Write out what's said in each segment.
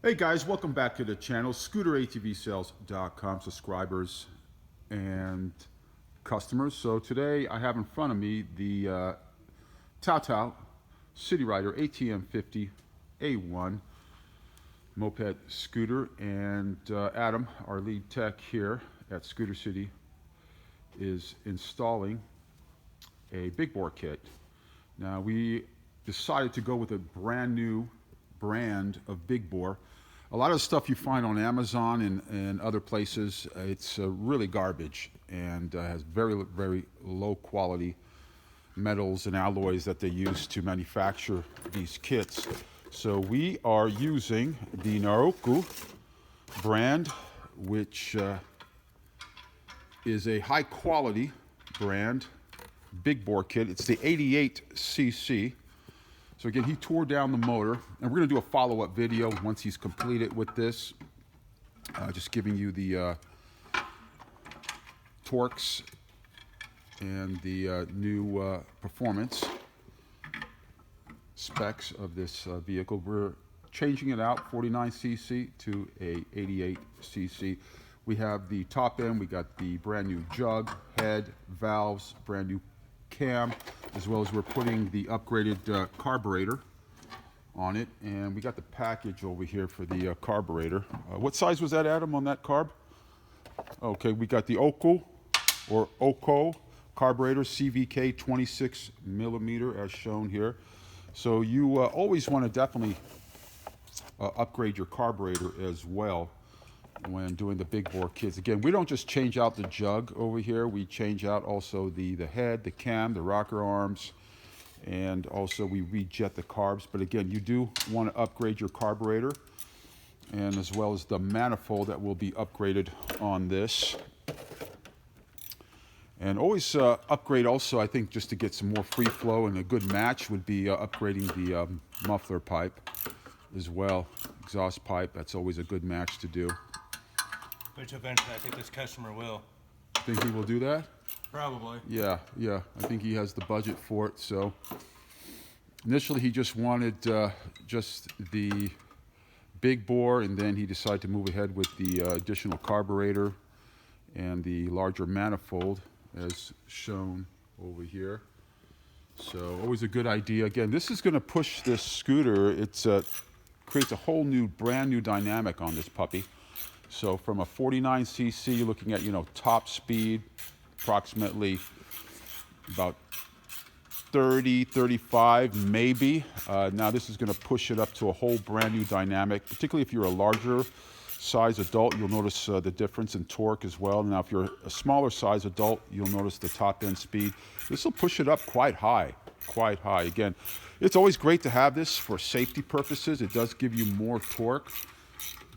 Hey guys, welcome back to the channel, ScooterATVSales.com subscribers and customers. So today I have in front of me the TaoTao City Rider ATM50 A1 moped scooter, and Adam, our lead tech here at Scooter City, is installing a big bore kit. Now we decided to go with a brand new brand of big bore. A lot of the stuff you find on Amazon and other places, it's really garbage and has very, very low quality metals and alloys that they use to manufacture these kits. So we are using the NaraKu brand, which is a high quality brand big bore kit. It's the 88cc. So again, he tore down the motor, and we're going to do a follow-up video once he's completed with this. Just giving you the torques and the new performance specs of this vehicle. We're changing it out, 49cc to a 88cc. We have the top end, we got the brand new jug, head, valves, brand new cam, as well as we're putting the upgraded carburetor on it, and we got the package over here for the carburetor. What size was that, Adam, on that carb? Okay, we got the OCO carburetor, CVK 26 millimeter as shown here. So you always want to definitely upgrade your carburetor as well when doing the big bore kits. Again, we don't just change out the jug over here, we change out also the head, the cam, the rocker arms, and also we rejet the carbs. But again, you do want to upgrade your carburetor, and as well as the manifold that will be upgraded on this. And always upgrade also, I think, just to get some more free flow, and a good match would be upgrading the muffler pipe as well. Exhaust pipe, that's always a good match to do. Which eventually I think this customer will. Think he will do that? Probably. Yeah, I think he has the budget for it. So initially he just wanted just the big bore, and then he decided to move ahead with the additional carburetor and the larger manifold as shown over here. So always a good idea. Again, this is going to push this scooter. It's creates a whole new, brand new dynamic on this puppy. So from a 49cc, you're looking at, top speed, approximately about 30, 35 maybe. Now this is going to push it up to a whole brand new dynamic, particularly if you're a larger size adult. You'll notice the difference in torque as well. Now if you're a smaller size adult, you'll notice the top end speed. This will push it up quite high. Again, it's always great to have this for safety purposes. It does give you more torque.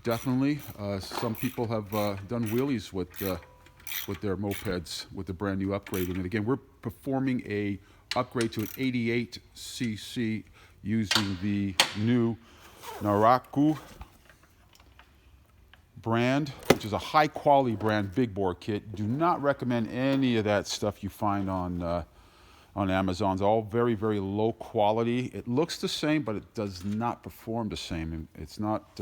Definitely. Some people have done wheelies with their mopeds with the brand new upgrading. And again, we're performing a upgrade to an 88cc using the new NaraKu brand, which is a high quality brand big bore kit. Do not recommend any of that stuff you find on Amazon. It's all very, very low quality. It looks the same, but it does not perform the same. It's not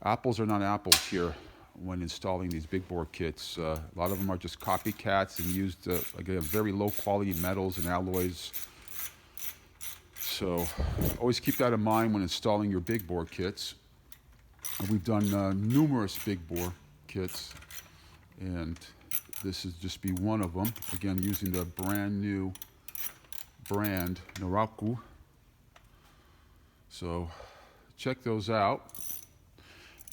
apples are not apples here when installing these big bore kits. A lot of them are just copycats and used, again, very low quality metals and alloys. So always keep that in mind when installing your big bore kits. And we've done numerous big bore kits, and this is just be one of them. Again, using the brand new brand NaraKu. So check those out.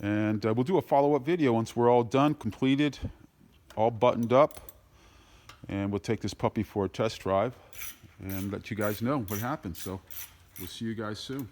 And we'll do a follow-up video once we're all done, completed, all buttoned up. And we'll take this puppy for a test drive and let you guys know what happens. So we'll see you guys soon.